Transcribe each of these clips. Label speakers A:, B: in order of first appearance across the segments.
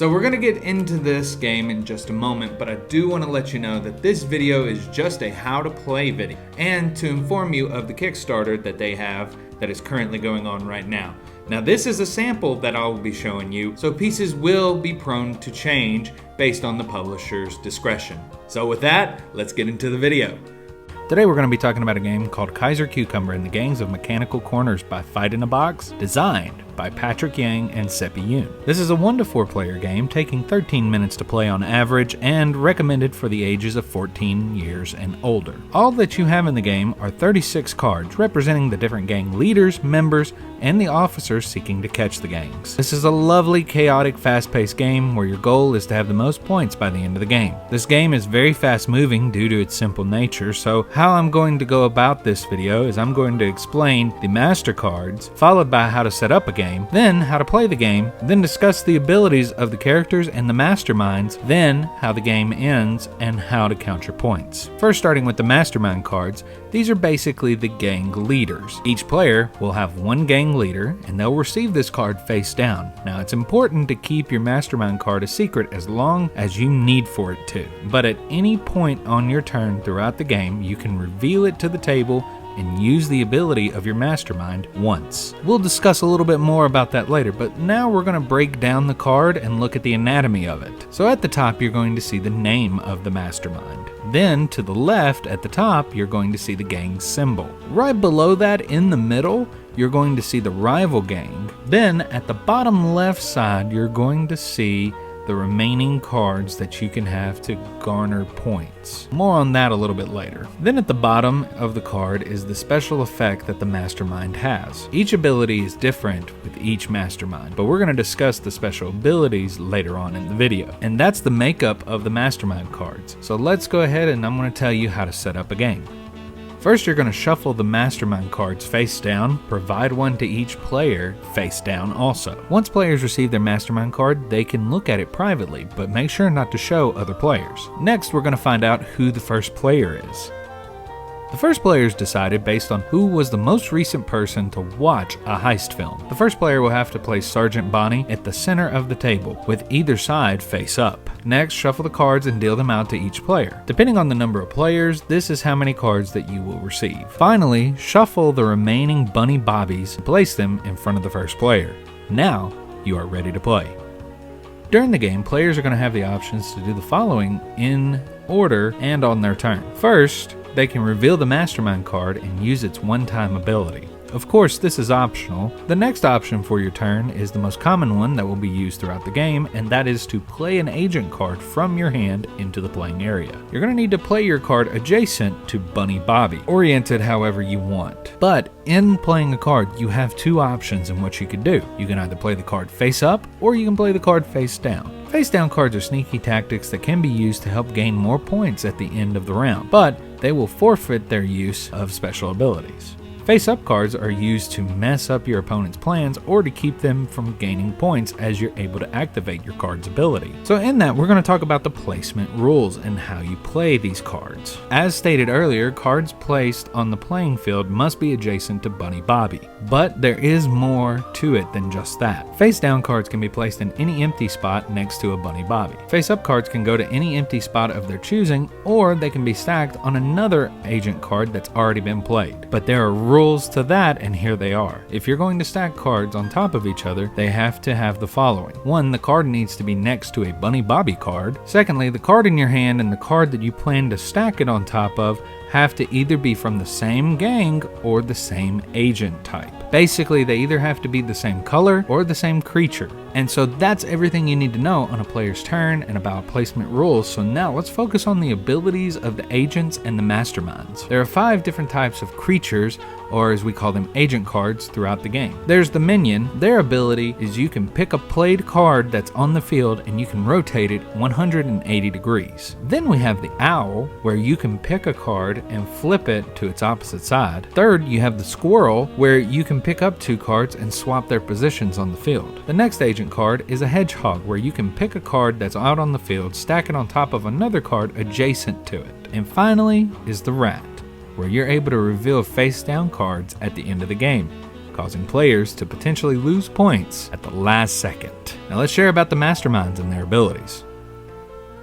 A: So we're gonna get into this game in just a moment, but I do wanna let you know that this video is just a how to play video, and to inform you of the Kickstarter that they have that is currently going on right now. Now this is a sample that I will be showing you, so pieces will be prone to change based on the publisher's discretion. So with that, let's get into the video.
B: Today we're going to be talking about a game called Kaiser Cucumber in the Gangs of McChanicle Corners by Fight in a Box, designed by Patrick Yang and Seppi Yoon. This is a 1 to 4 player game taking 13 minutes to play on average and recommended for the ages of 14 years and older. All that you have in the game are 36 cards representing the different gang leaders, members, and the officers seeking to catch the gangs. This is a lovely, chaotic, fast-paced game where your goal is to have the most points by the end of the game. This game is very fast-moving due to its simple nature, so how I'm going to go about this video is I'm going to explain the master cards, followed by how to set up a game, then how to play the game, then discuss the abilities of the characters and the masterminds, then how the game ends and how to count your points. First, starting with the mastermind cards, these are basically the gang leaders. Each player will have one gang leader and they'll receive this card face down. Now it's important to keep your mastermind card a secret as long as you need for it to, but at any point on your turn throughout the game you can reveal it to the table and use the ability of your mastermind once. We'll discuss a little bit more about that later, but now we're going to break down the card and look at the anatomy of it. So at the top you're going to see the name of the mastermind. Then to the left at the top you're going to see the gang symbol. Right below that in the middle you're going to see the rival gang. Then at the bottom left side you're going to see the remaining cards that you can have to garner points. More on that a little bit later. Then at the bottom of the card is the special effect that the mastermind has. Each ability is different with each mastermind, but we're going to discuss the special abilities later on in the video. And that's the makeup of the mastermind cards. So let's go ahead and I'm going to tell you how to set up a game. First, you're going to shuffle the mastermind cards face down, provide one to each player face down also. Once players receive their mastermind card, they can look at it privately, but make sure not to show other players. Next, we're going to find out who the first player is. The first player is decided based on who was the most recent person to watch a heist film. The first player will have to place Sergeant Bonnie at the center of the table, with either side face up. Next, shuffle the cards and deal them out to each player. Depending on the number of players, this is how many cards that you will receive. Finally, shuffle the remaining bunny bobbies and place them in front of the first player. Now, you are ready to play. During the game, players are going to have the options to do the following in order and on their turn. First, they can reveal the mastermind card and use its one-time ability. Of course, this is optional. The next option for your turn is the most common one that will be used throughout the game, and that is to play an agent card from your hand into the playing area. You're going to need to play your card adjacent to Bunny Bobby, oriented however you want. But in playing a card, you have two options in what you could do. You can either play the card face up, or you can play the card face down. Face down cards are sneaky tactics that can be used to help gain more points at the end of the round, but they will forfeit their use of special abilities. Face-up cards are used to mess up your opponent's plans or to keep them from gaining points as you're able to activate your card's ability. So in that, we're going to talk about the placement rules and how you play these cards. As stated earlier, cards placed on the playing field must be adjacent to Bunny Bobby, but there is more to it than just that. Face-down cards can be placed in any empty spot next to a Bunny Bobby. Face-up cards can go to any empty spot of their choosing, or they can be stacked on another agent card that's already been played. But there are rules to that, and here they are. If you're going to stack cards on top of each other, they have to have the following. 1. The card needs to be next to a Bunny Bobby card. Secondly, the card in your hand and the card that you plan to stack it on top of have to either be from the same gang or the same agent type. Basically, they either have to be the same color or the same creature. And so that's everything you need to know on a player's turn and about placement rules. So now let's focus on the abilities of the agents and the masterminds. There are 5 different types of creatures, or as we call them, agent cards, throughout the game. There's the minion. Their ability is you can pick a played card that's on the field and you can rotate it 180 degrees. Then we have the owl, where you can pick a card and flip it to its opposite side. Third, you have the squirrel, where you can pick up 2 cards and swap their positions on the field. The next agent card is a hedgehog, where you can pick a card that's out on the field, stack it on top of another card adjacent to it. And finally is the rat, where you're able to reveal face down cards at the end of the game. causing players to potentially lose points at the last second. Now let's share about the masterminds and their abilities.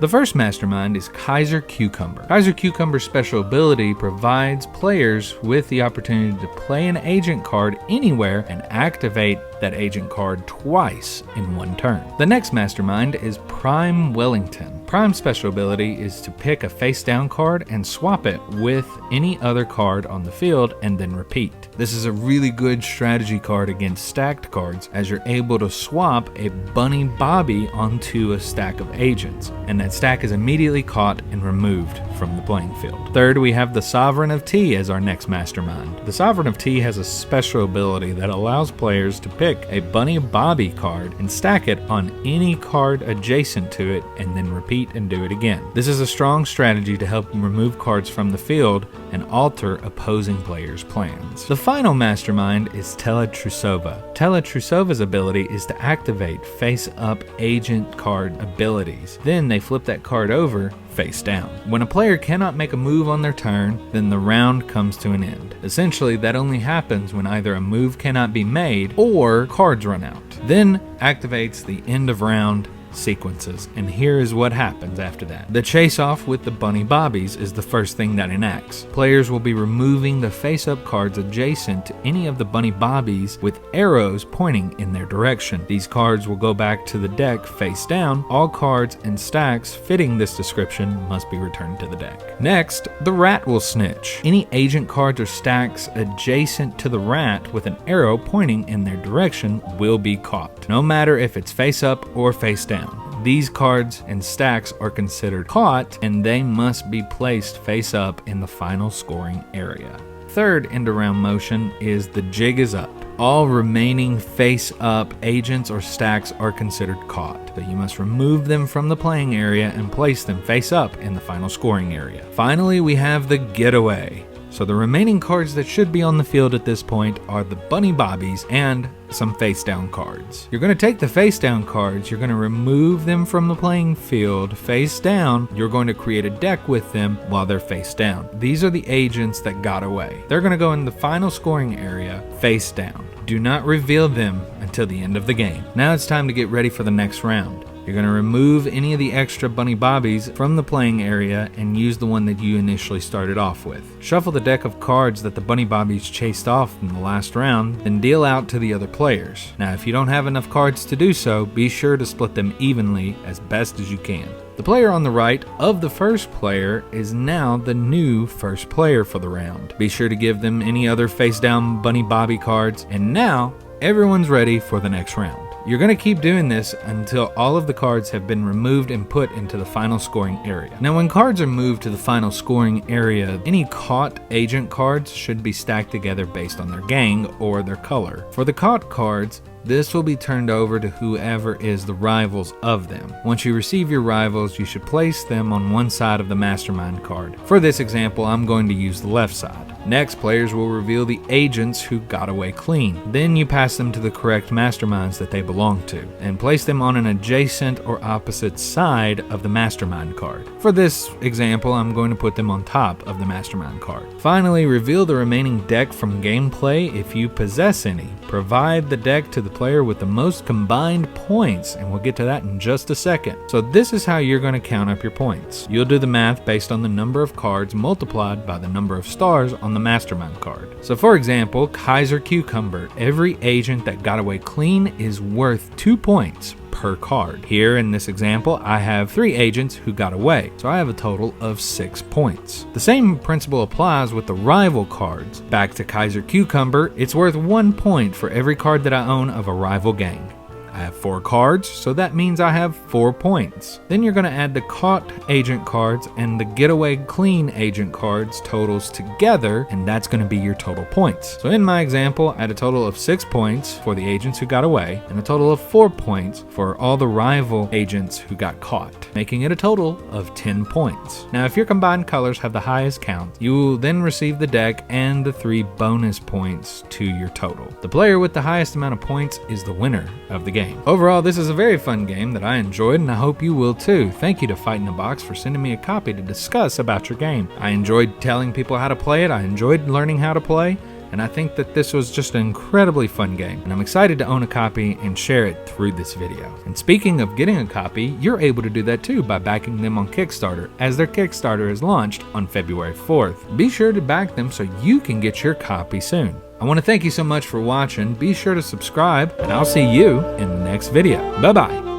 B: The first mastermind is Kaiser Cucumber. Kaiser Cucumber's special ability provides players with the opportunity to play an agent card anywhere and activate that agent card twice in one turn. The next mastermind is Prime Wellington. Prime's special ability is to pick a face-down card and swap it with any other card on the field and then repeat. This is a really good strategy card against stacked cards, as you're able to swap a Bunny Bobby onto a stack of agents, and that stack is immediately caught and removed from the playing field. Third, we have the Sovereign of Tea as our next mastermind. The Sovereign of Tea has a special ability that allows players to pick a Bunny Bobby card and stack it on any card adjacent to it and then repeat and do it again. This is a strong strategy to help remove cards from the field and alter opposing players' plans. The final mastermind is Tela Trusova. Tela Trusova's ability is to activate face-up agent card abilities. Then they flip that card over face down. When a player cannot make a move on their turn, then the round comes to an end. Essentially, that only happens when either a move cannot be made or cards run out. Then activates the end of round sequences, and here is what happens after that. The chase off with the Bunny Bobbies is the first thing that enacts. Players will be removing the face-up cards adjacent to any of the Bunny Bobbies with arrows pointing in their direction. These cards will go back to the deck face down. All cards and stacks fitting this description must be returned to the deck. Next, the Rat will snitch. Any agent cards or stacks adjacent to the Rat with an arrow pointing in their direction will be caught, no matter if it's face up or face down. These cards and stacks are considered caught, and they must be placed face up in the final scoring area. Third end around motion is the Jig is Up. All remaining face up agents or stacks are considered caught, but you must remove them from the playing area and place them face up in the final scoring area. Finally, we have the Getaway. So the remaining cards that should be on the field at this point are the Bunny Bobbies and some face down cards. You're going to take the face down cards, you're going to remove them from the playing field face down, you're going to create a deck with them while they're face down. These are the agents that got away. They're going to go in the final scoring area face down. Do not reveal them until the end of the game. Now it's time to get ready for the next round. You're going to remove any of the extra Bunny Bobbies from the playing area and use the one that you initially started off with. Shuffle the deck of cards that the Bunny Bobbies chased off in the last round, then deal out to the other players. Now, if you don't have enough cards to do so, be sure to split them evenly as best as you can. The player on the right of the first player is now the new first player for the round. Be sure to give them any other face down Bunny Bobby cards, and now everyone's ready for the next round. You're going to keep doing this until all of the cards have been removed and put into the final scoring area. Now, when cards are moved to the final scoring area, any caught agent cards should be stacked together based on their gang or their color. For the caught cards, this will be turned over to whoever is the rivals of them. Once you receive your rivals, you should place them on one side of the mastermind card. For this example, I'm going to use the left side. Next, players will reveal the agents who got away clean. Then you pass them to the correct masterminds that they belong to, and place them on an adjacent or opposite side of the mastermind card. For this example, I'm going to put them on top of the mastermind card. Finally, reveal the remaining deck from gameplay if you possess any. Provide the deck to the player with the most combined points, and we'll get to that in just a second. So this is how you're going to count up your points. You'll do the math based on the number of cards multiplied by the number of stars on the mastermind card. So for example, Kaiser Cucumber, every agent that got away clean is worth 2 points per card. Here in this example, I have 3 agents who got away, so I have a total of 6 points. The same principle applies with the rival cards. Back to Kaiser Cucumber, it's worth 1 point for every card that I own of a rival gang. I have 4 cards, so that means I have 4 points. Then you're going to add the caught agent cards and the getaway clean agent cards totals together, and that's going to be your total points. So in my example, I had a total of 6 points for the agents who got away, and a total of 4 points for all the rival agents who got caught, making it a total of 10 points. Now, if your combined colors have the highest count, you will then receive the deck and the 3 bonus points to your total. The player with the highest amount of points is the winner of the game. Overall, this is a very fun game that I enjoyed, and I hope you will too. Thank you to Fight in a Box for sending me a copy to discuss about your game. I enjoyed telling people how to play it, I enjoyed learning how to play, and I think that this was just an incredibly fun game, and I'm excited to own a copy and share it through this video. And speaking of getting a copy, you're able to do that too by backing them on Kickstarter, as their Kickstarter is launched on February 4th. Be sure to back them so you can get your copy soon. I want to thank you so much for watching. Be sure to subscribe, and I'll see you in the next video. Bye-bye.